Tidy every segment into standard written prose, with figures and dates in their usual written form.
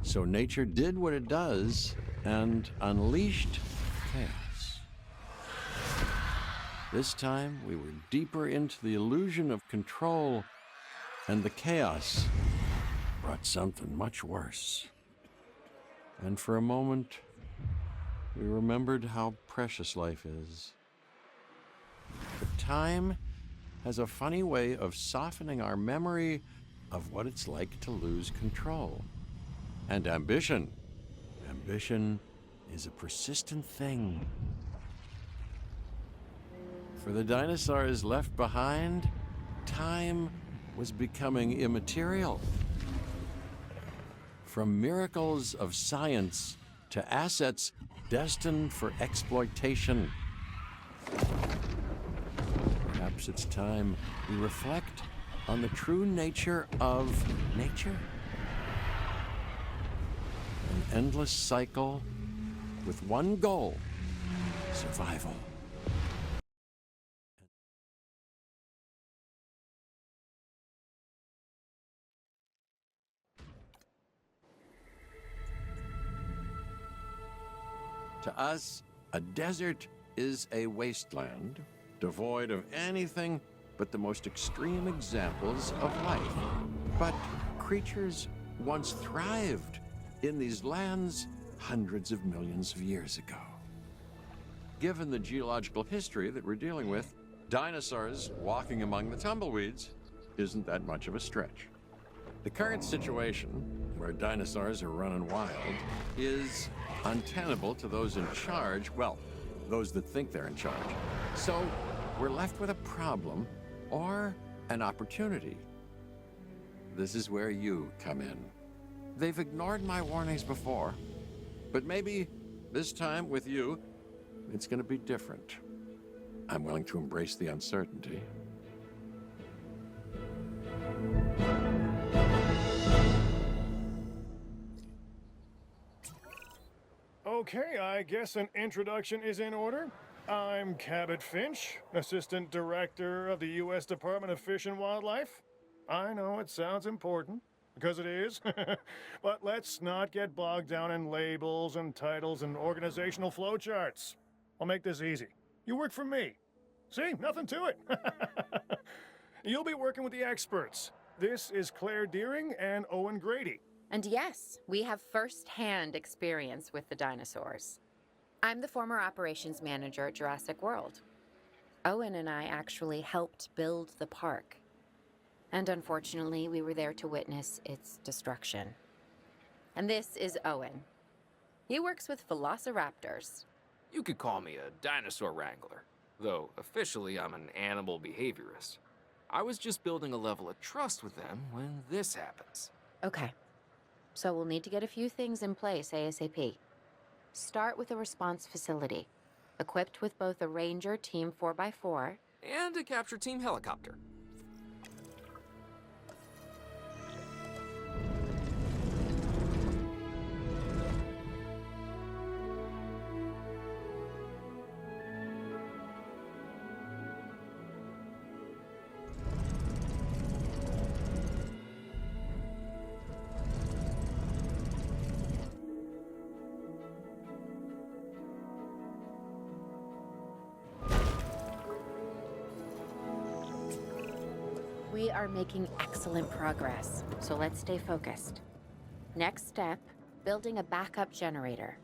So nature did what it does and unleashed chaos. This time, we were deeper into the illusion of control, and the chaos brought something much worse. And for a moment, we remembered how precious life is. But time has a funny way of softening our memory of what it's like to lose control. And ambition. Ambition is a persistent thing. For the dinosaurs left behind, time was becoming immaterial. From miracles of science to assets destined for exploitation. Perhaps it's time we reflect on the true nature of nature. An endless cycle with one goal: survival. To us, a desert is a wasteland, devoid of anything but the most extreme examples of life. But creatures once thrived in these lands hundreds of millions of years ago. Given the geological history that we're dealing with, dinosaurs walking among the tumbleweeds isn't that much of a stretch. The current situation, where dinosaurs are running wild, is untenable to those in charge, well, those that think they're in charge. So we're left with a problem or an opportunity. This is where you come in. They've ignored my warnings before, but maybe this time with you, it's going to be different. I'm willing to embrace the uncertainty. Okay, I guess an introduction is in order. I'm Cabot Finch, Assistant Director of the U.S. Department of Fish and Wildlife. I know it sounds important, because it is, but let's not get bogged down in labels and titles and organizational flowcharts. I'll make this easy. You work for me. See, nothing to it. You'll be working with the experts. This is Claire Deering and Owen Grady. And yes, we have first-hand experience with the dinosaurs. I'm the former operations manager at Jurassic World. Owen and I actually helped build the park. And unfortunately, we were there to witness its destruction. And this is Owen. He works with velociraptors. You could call me a dinosaur wrangler, though officially I'm an animal behaviorist. I was just building a level of trust with them when this happens. Okay. So we'll need to get a few things in place ASAP. Start with a response facility, equipped with both a Ranger Team 4x4 And a capture team helicopter. We are making excellent progress, so let's stay focused. Next step, building a backup generator.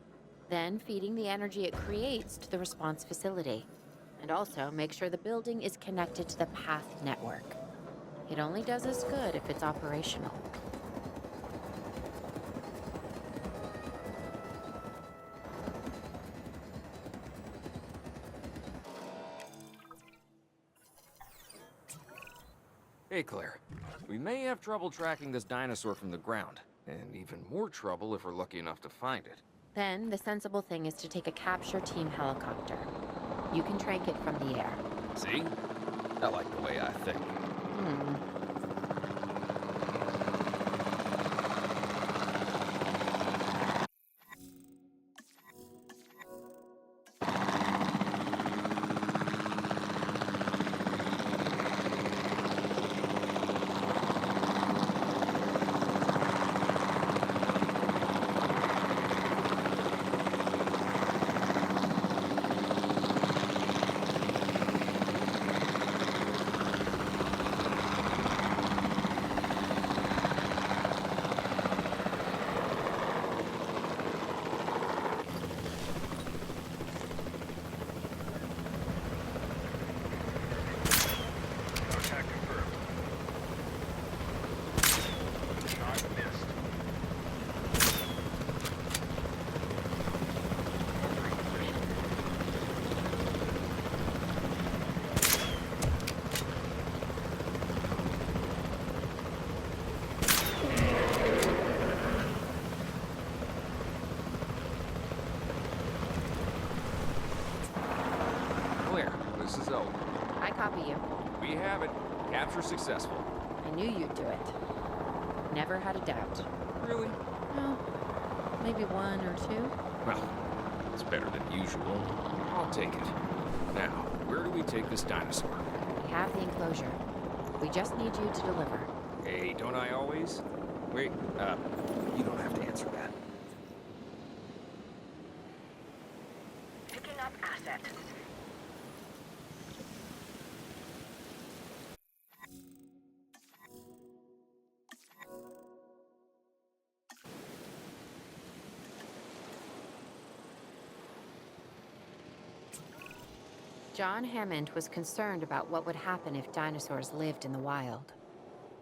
Then feeding the energy it creates to the response facility. And also make sure the building is connected to the path network. It only does us good if it's operational. Hey, Claire. We may have trouble tracking this dinosaur from the ground, and even more trouble if we're lucky enough to find it. Then the sensible thing is to take a capture team helicopter. You can track it from the air. See? I like the way I think. have it. Capture successful. I knew you'd do it. Never had a doubt. Really? No, maybe one or two. Well, it's better than usual. I'll take it. Now, where do we take this dinosaur? We have the enclosure. We just need you to deliver. Hey, don't I always? Wait, you don't have to answer that. Picking up asset. John Hammond was concerned about what would happen if dinosaurs lived in the wild.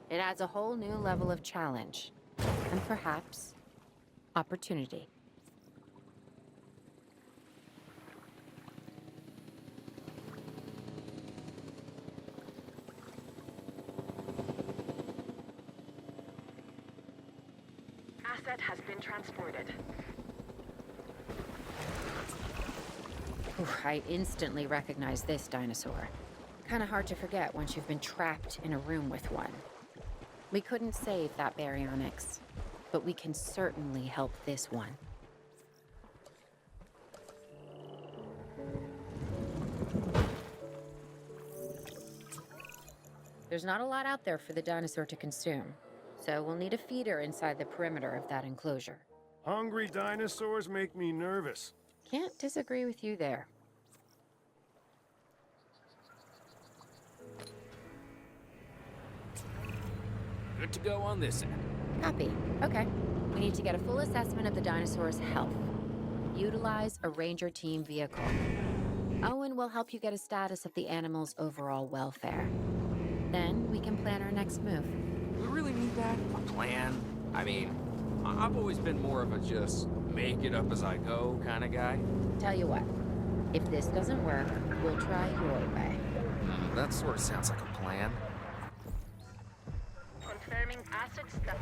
It adds a whole new level of challenge, and perhaps opportunity. Asset has been transported. I instantly recognize this dinosaur. Kinda hard to forget once you've been trapped in a room with one. We couldn't save that baryonyx, but we can certainly help this one. There's not a lot out there for the dinosaur to consume, so we'll need a feeder inside the perimeter of that enclosure. Hungry dinosaurs make me nervous. Can't disagree with you there. Good to go on this end. Copy. Okay. We need to get a full assessment of the dinosaur's health. Utilize a ranger team vehicle. Owen will help you get a status of the animal's overall welfare. Then we can plan our next move. We really need that? A plan? I mean, I've always been more of a just make it up as I go kind of guy. Tell you what, if this doesn't work, we'll try your way. That sort of sounds like a plan. Confirming asset stuff.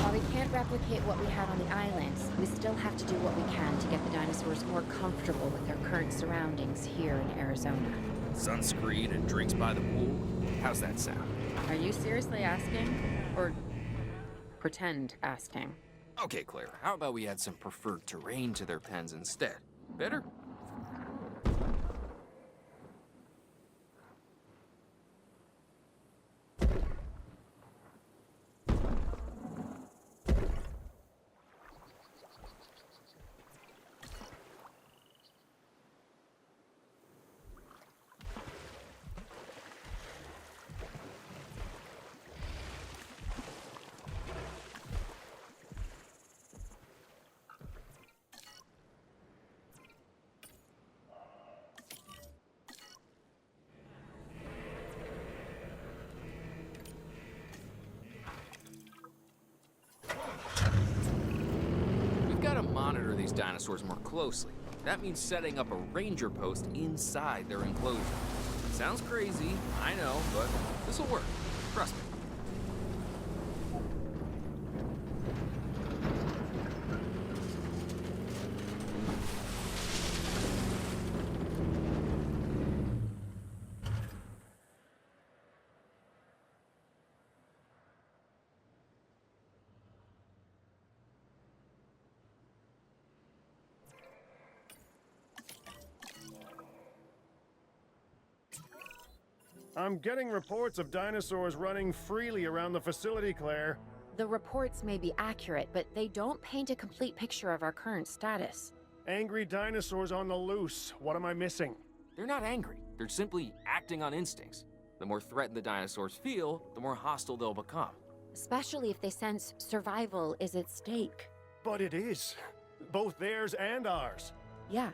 While we can't replicate what we had on the islands, we still have to do what we can to get the dinosaurs more comfortable with their current surroundings here in Arizona. Sunscreen and drinks by the pool. How's that sound? Are you seriously asking? Or pretend asking? Okay, Claire, how about we add some preferred terrain to their pens instead? Better? Monitor these dinosaurs more closely. That means setting up a ranger post inside their enclosure. Sounds crazy, I know, but this'll work. Trust me. I'm getting reports of dinosaurs running freely around the facility, Claire. The reports may be accurate, but they don't paint a complete picture of our current status. Angry dinosaurs on the loose. What am I missing? They're not angry. They're simply acting on instincts. The more threatened the dinosaurs feel, the more hostile they'll become. Especially if they sense survival is at stake. But it is. Both theirs and ours. Yeah,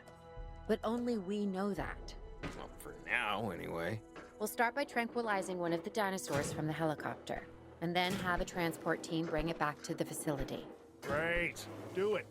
but only we know that. Well, for now, anyway. We'll start by tranquilizing one of the dinosaurs from the helicopter, and then have a transport team bring it back to the facility. Great. Do it.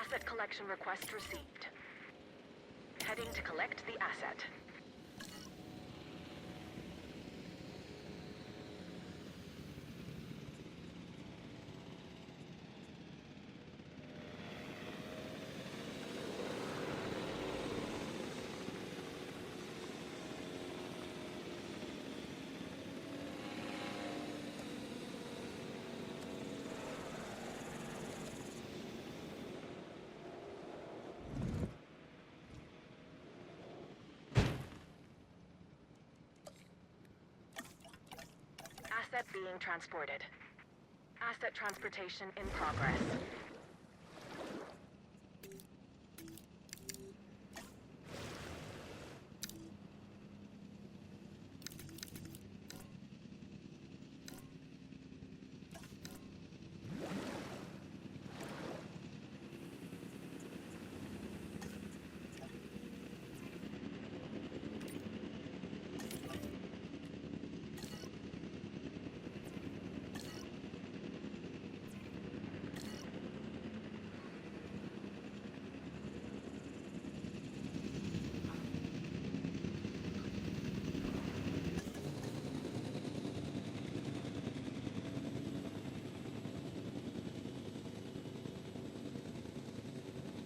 Asset collection request received. Heading to collect the asset. Asset being transported. Asset transportation in progress.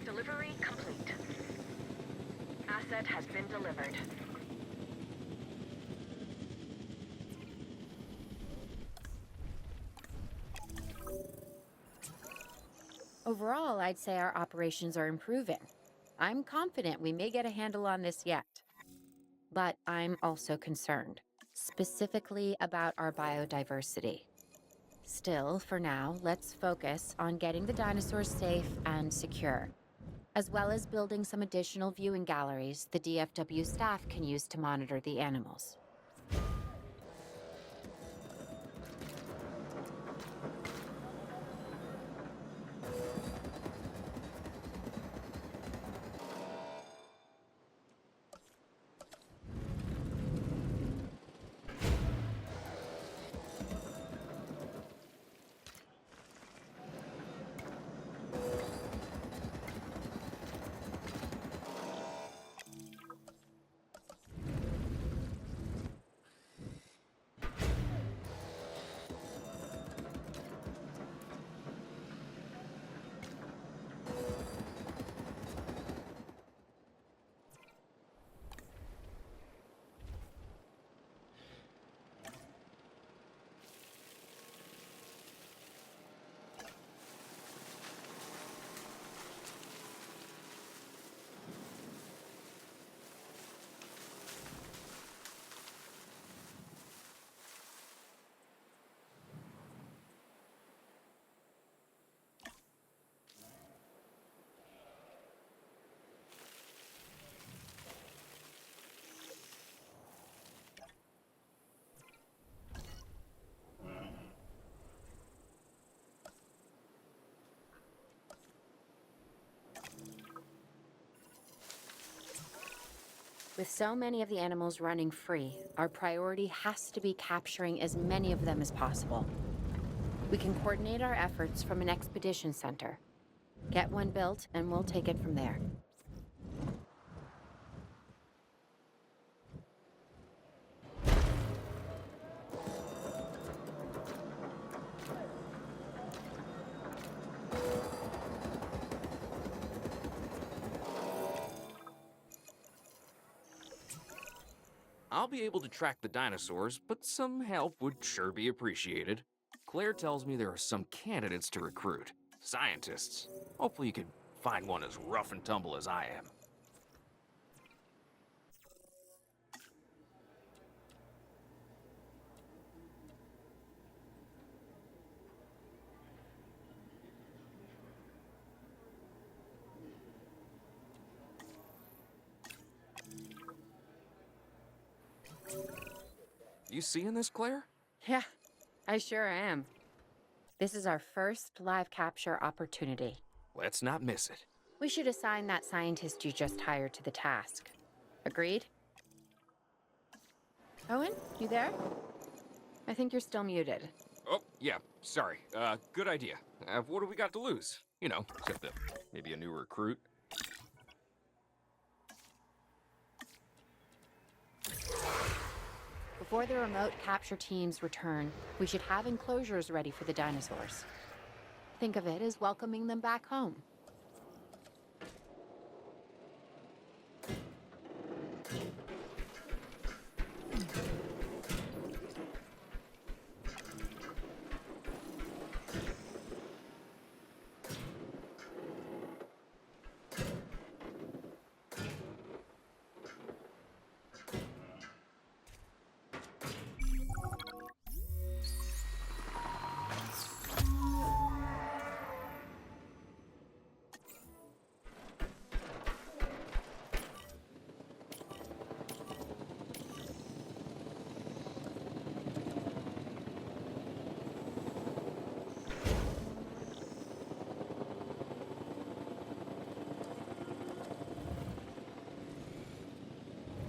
Delivery complete. Asset has been delivered. Overall, I'd say our operations are improving. I'm confident we may get a handle on this yet. But I'm also concerned, specifically about our biodiversity. Still, for now, let's focus on getting the dinosaurs safe and secure, as well as building some additional viewing galleries the DFW staff can use to monitor the animals. With so many of the animals running free, our priority has to be capturing as many of them as possible. We can coordinate our efforts from an expedition center. Get one built, and we'll take it from there. I'll be able to track the dinosaurs, but some help would sure be appreciated. Claire tells me there are some candidates to recruit. Scientists. Hopefully you can find one as rough and tumble as I am. You seeing this, Claire? Yeah, I sure am. This is our first live capture opportunity. Let's not miss it. We should assign that scientist you just hired to the task. Agreed? Owen, you there? I think you're still muted. Oh, yeah, sorry. Good idea. What do we got to lose? You know, except the Maybe a new recruit? Before the remote capture teams return, we should have enclosures ready for the dinosaurs. Think of it as welcoming them back home.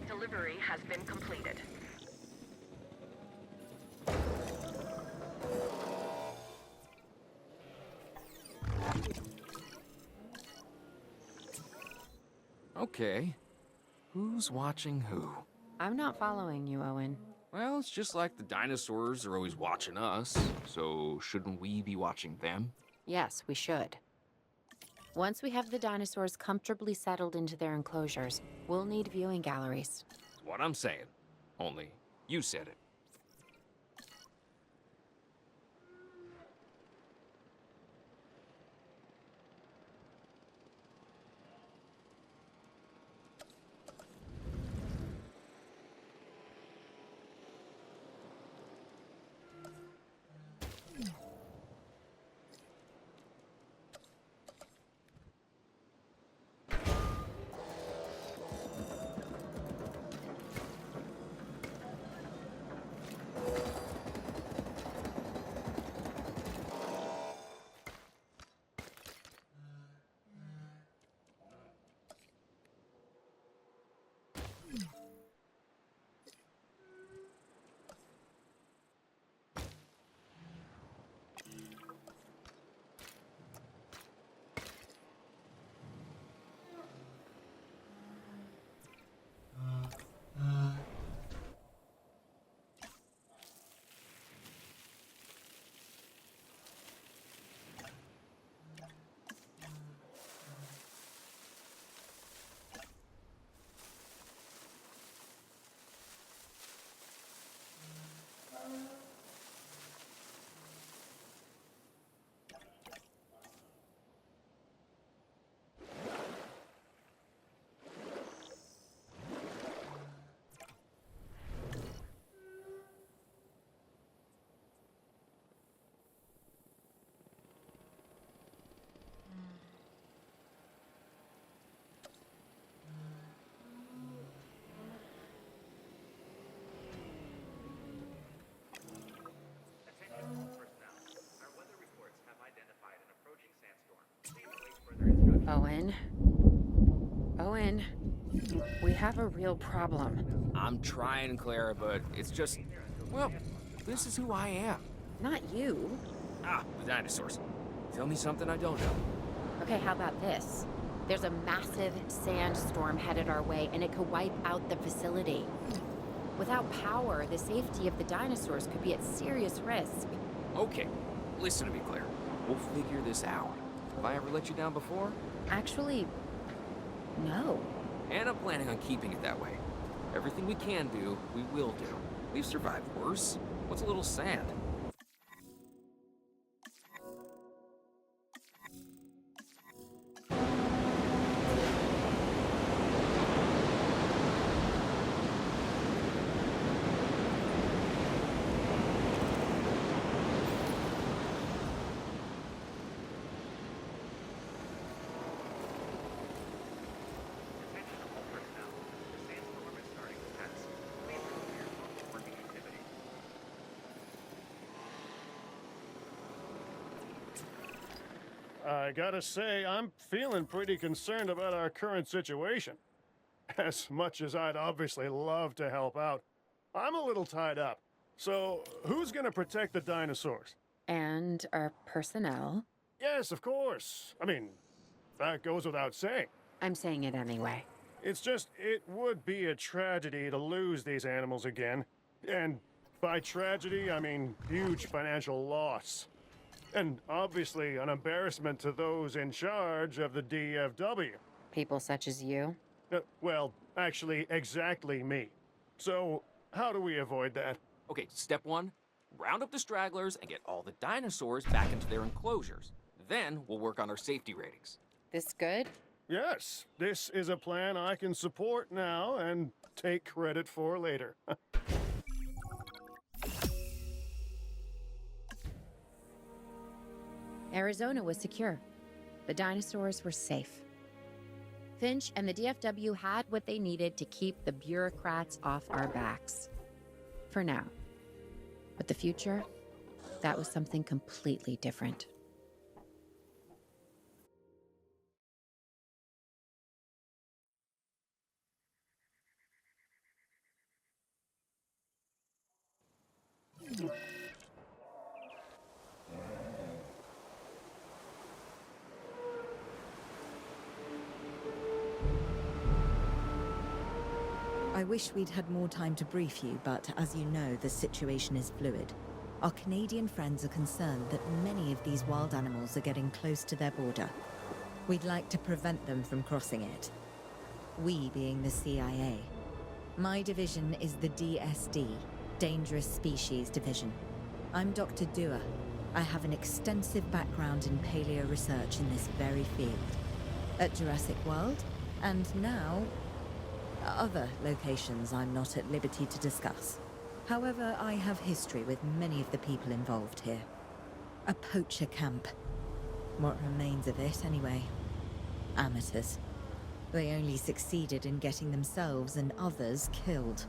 Delivery has been completed. Okay. Who's watching who? I'm not following you, Owen. Well, it's just like the dinosaurs are always watching us, so shouldn't we be watching them? Yes, we should. Once we have the dinosaurs comfortably settled into their enclosures, we'll need viewing galleries. That's what I'm saying. Only, you said it. Owen. Owen. We have a real problem. I'm trying, Clara, but it's just... Well, this is who I am. Not you. Ah, the dinosaurs. Tell me something I don't know. Okay, how about this? There's a massive sandstorm headed our way, and it could wipe out the facility. Without power, the safety of the dinosaurs could be at serious risk. Okay, listen to me, Claire. We'll figure this out. Have I ever let you down before? Actually, no. And I'm planning on keeping it that way. Everything we can do, we will do. We've survived worse. What's a little sand? I gotta say, I'm feeling pretty concerned about our current situation. As much as I'd obviously love to help out, I'm a little tied up. So, who's gonna protect the dinosaurs? And our personnel. Yes, of course. I mean, That goes without saying. I'm saying it anyway. It's just, it would be a tragedy to lose these animals again. And by tragedy, I mean huge financial loss. And obviously an embarrassment to those in charge of the DFW. People such as you? Well, actually, exactly me. So, how do we avoid that? Okay, step one, round up the stragglers and get all the dinosaurs back into their enclosures. Then we'll work on our safety ratings. This good? Yes, this is a plan I can support now and take credit for later. Arizona was secure. The dinosaurs were safe. Finch and the DFW had what they needed to keep the bureaucrats off our backs. For now. But the future, that was something completely different. I wish we'd had more time to brief you, but as you know, the situation is fluid. Our Canadian friends are concerned that many of these wild animals are getting close to their border. We'd like to prevent them from crossing it. We being the CIA. My division is the DSD, Dangerous Species Division. I'm Dr. Dua. I have an extensive background in paleo research in this very field. At Jurassic World, and now other locations I'm not at liberty to discuss. However, I have history with many of the people involved here. A poacher camp. What remains of it, anyway. Amateurs. They only succeeded in getting themselves and others killed.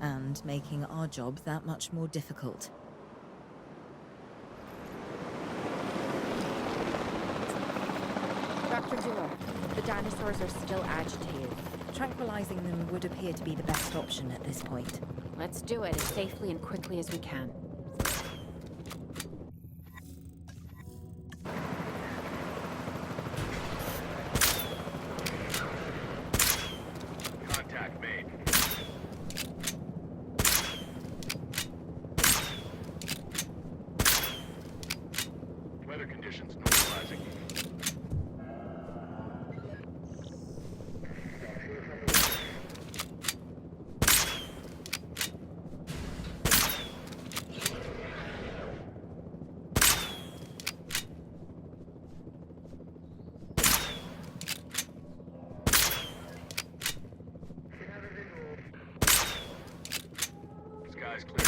And making our job that much more difficult. Dr. Dua, the dinosaurs are still agitated. Tranquilizing them would appear to be the best option at this point. Let's do it as safely and quickly as we can. Contact made. Weather conditions normalizing. Sky's clear.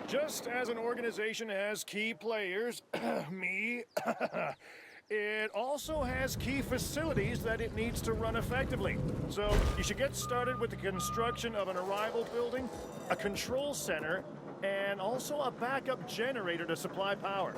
Just as an organization has key players, me, it also has key facilities that it needs to run effectively. So you should get started with the construction of an arrival building, a control center, and also a backup generator to supply power.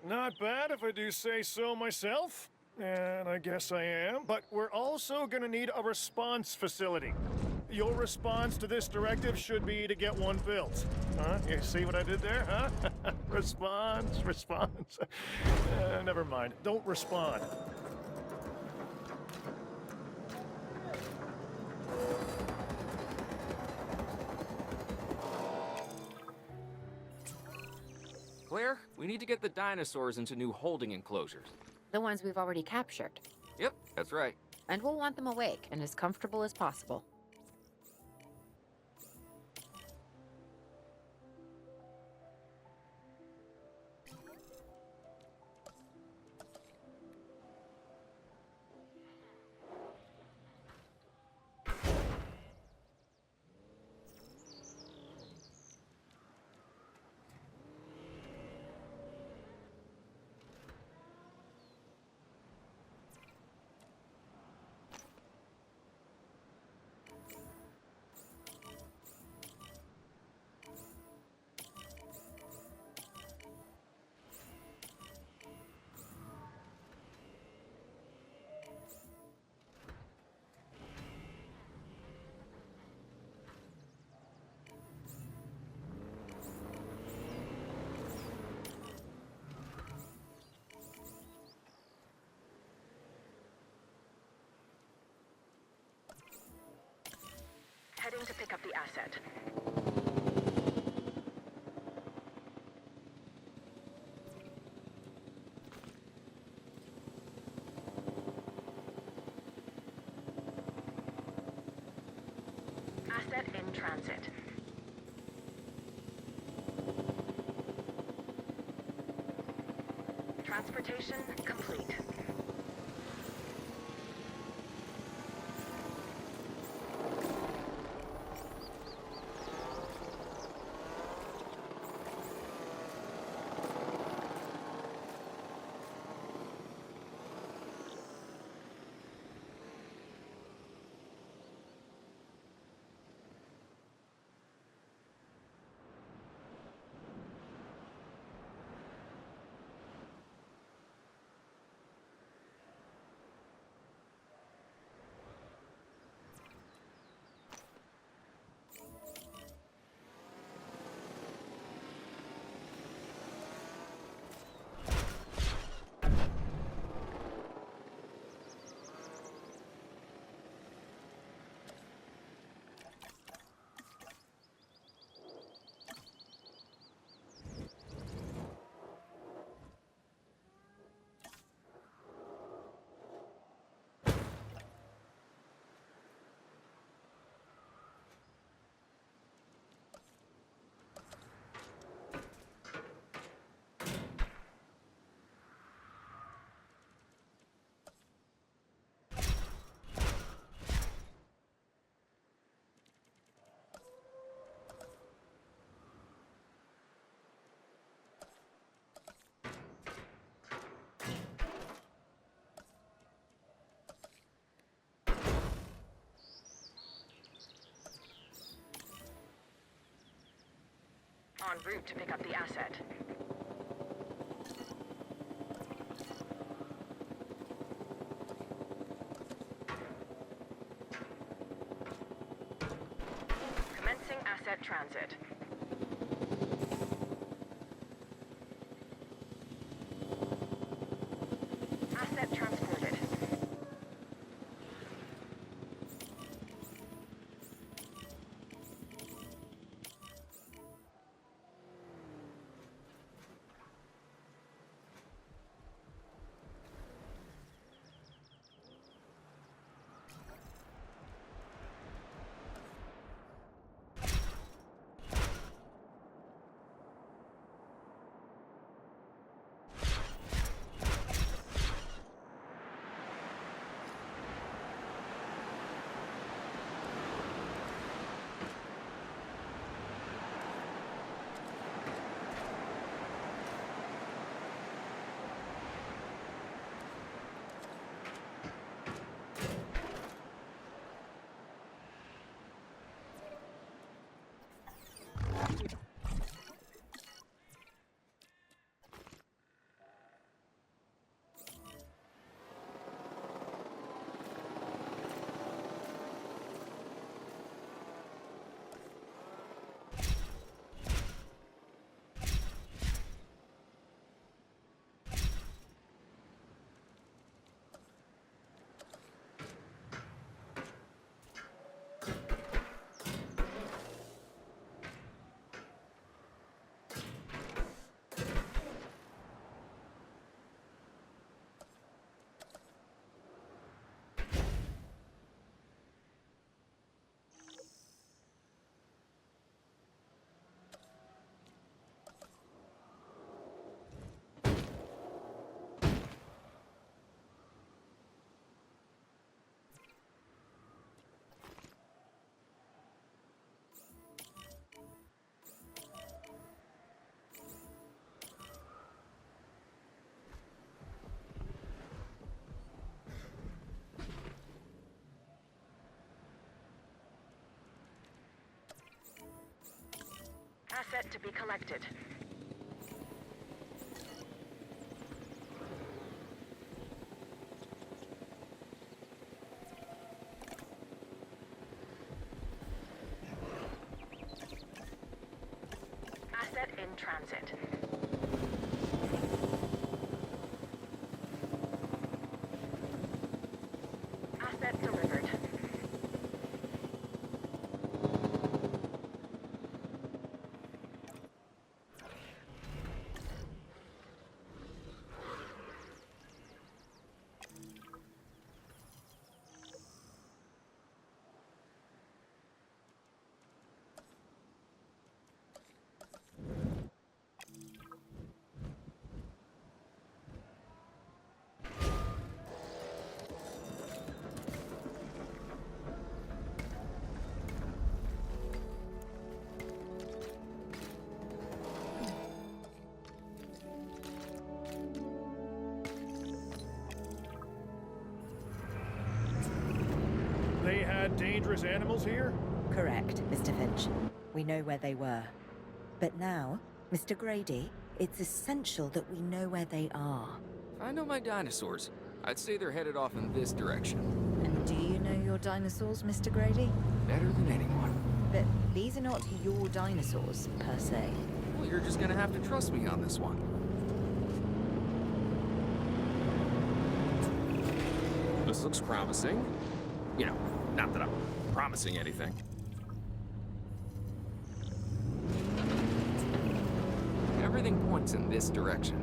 Not bad if I do say so myself. And I guess I am. But we're also gonna need a response facility. Your response to this directive should be to get one built. Huh? You see what I did there, huh? Response. Never mind. Don't respond. Claire, we need to get the dinosaurs into new holding enclosures. The ones we've already captured. Yep, that's right. And we'll want them awake and as comfortable as possible. Heading to pick up the asset. Asset in transit. Transportation complete. En route to pick up the asset. Commencing asset transit. Asset transported. Asset to be collected. Asset in transit. Asset delivered. They had dangerous animals here? Correct, Mr. Finch. We know where they were. But now, Mr. Grady, it's essential that we know where they are. If I know my dinosaurs, I'd say they're headed off in this direction. And do you know your dinosaurs, Mr. Grady? Better than anyone. But these are not your dinosaurs, per se. Well, you're just gonna have to trust me on this one. This looks promising. You know, not that I'm promising anything. Everything points in this direction.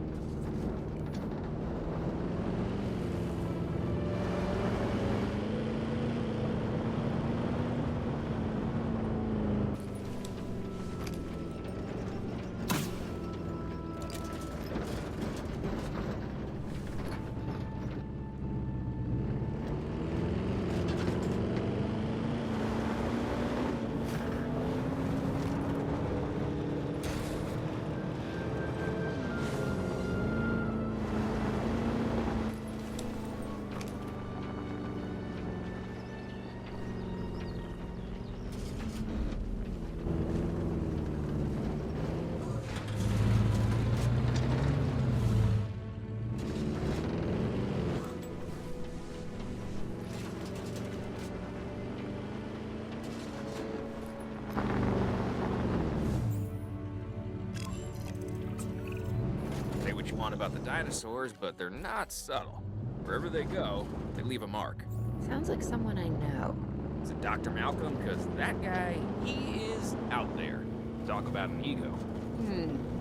Say what you want about the dinosaurs, but they're not subtle. Wherever they go, they leave a mark. Sounds like someone I know. Is it Dr. Malcolm? Because that guy, he is out there. Talk about an ego.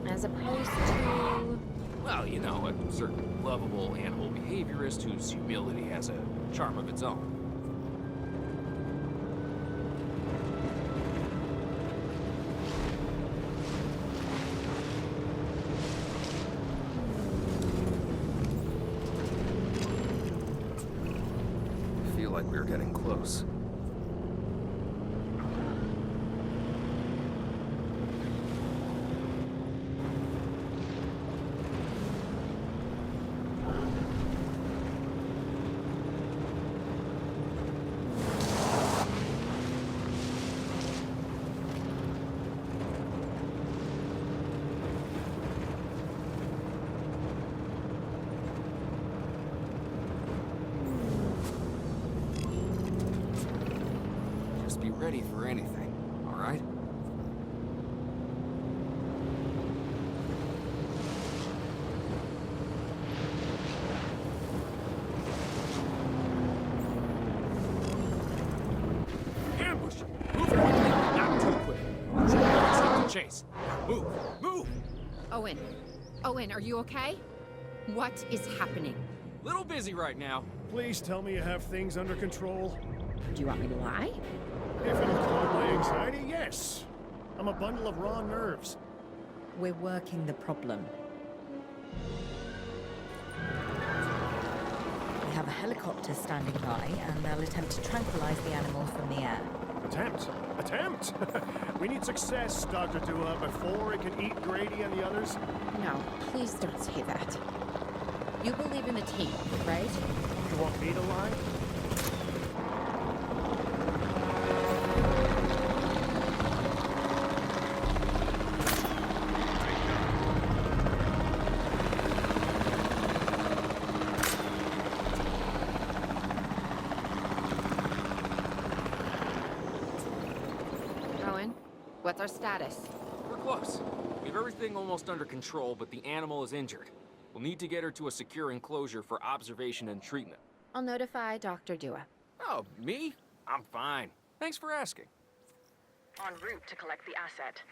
As opposed to... Well, you know, a certain lovable animal behaviorist whose humility has a charm of its own. I feel like we're getting close. Just be ready for anything, all right? Ambush! Move quickly, not too quick. Stop to chase. Move! Move! Owen. Owen, are you okay? What is happening? Little busy right now. Please tell me you have things under control. Do you want me to lie? If it'll calm my anxiety, yes. I'm a bundle of raw nerves. We're working the problem. We have a helicopter standing by, and they'll attempt to tranquilize the animal from the air. Attempt. Attempt? We need success, Dr. Dua, before it can eat Grady and the others. No, please don't say that. You believe in the team, right? You want me to lie? What's our status? We're close. We have everything almost under control, but the animal is injured. We'll need to get her to a secure enclosure for observation and treatment. I'll notify Dr. Dua. Oh, me? I'm fine. Thanks for asking. En route to collect the asset.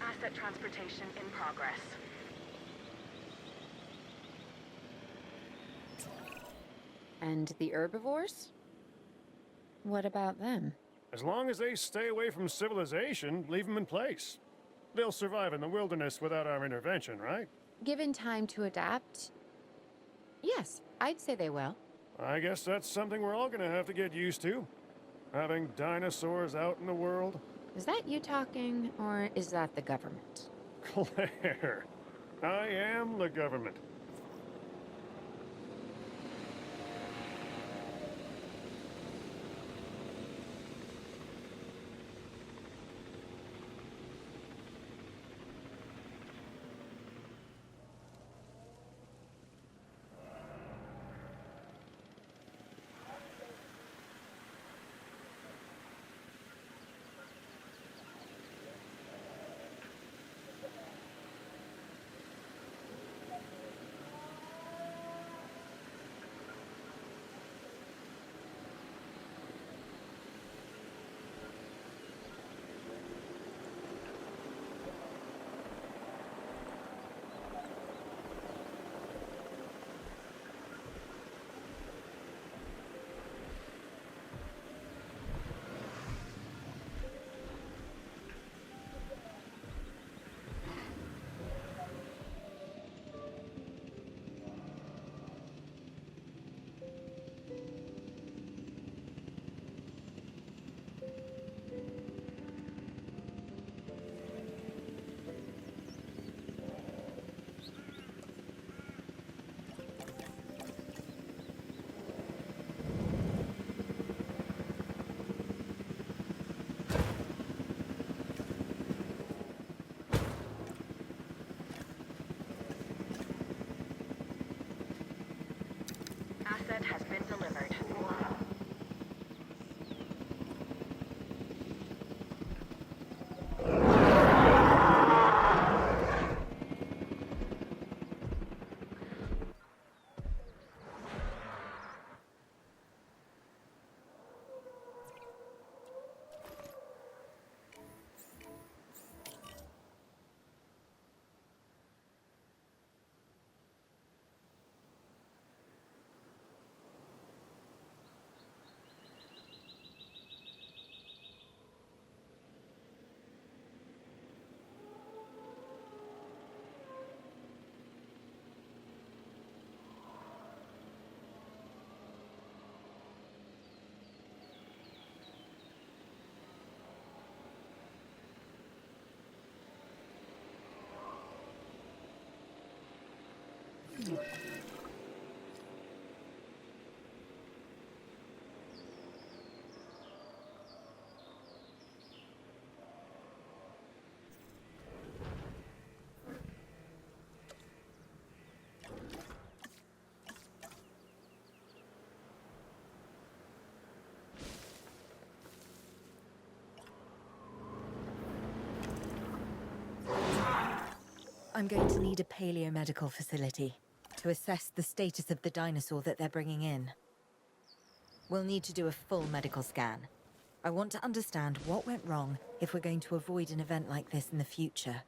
Asset transportation in progress. And the herbivores? What about them? As long as they stay away from civilization, leave them in place. They'll survive in the wilderness without our intervention, right? Given time to adapt? Yes, I'd say they will. I guess that's something we're all gonna have to get used to. Having dinosaurs out in the world. Is that you talking, or is that the government? Claire, I am the government. Asset has been delivered. I'm going to need a paleomedical facility to assess the status of the dinosaur that they're bringing in. We'll need to do a full medical scan. I want to understand what went wrong if we're going to avoid an event like this in the future.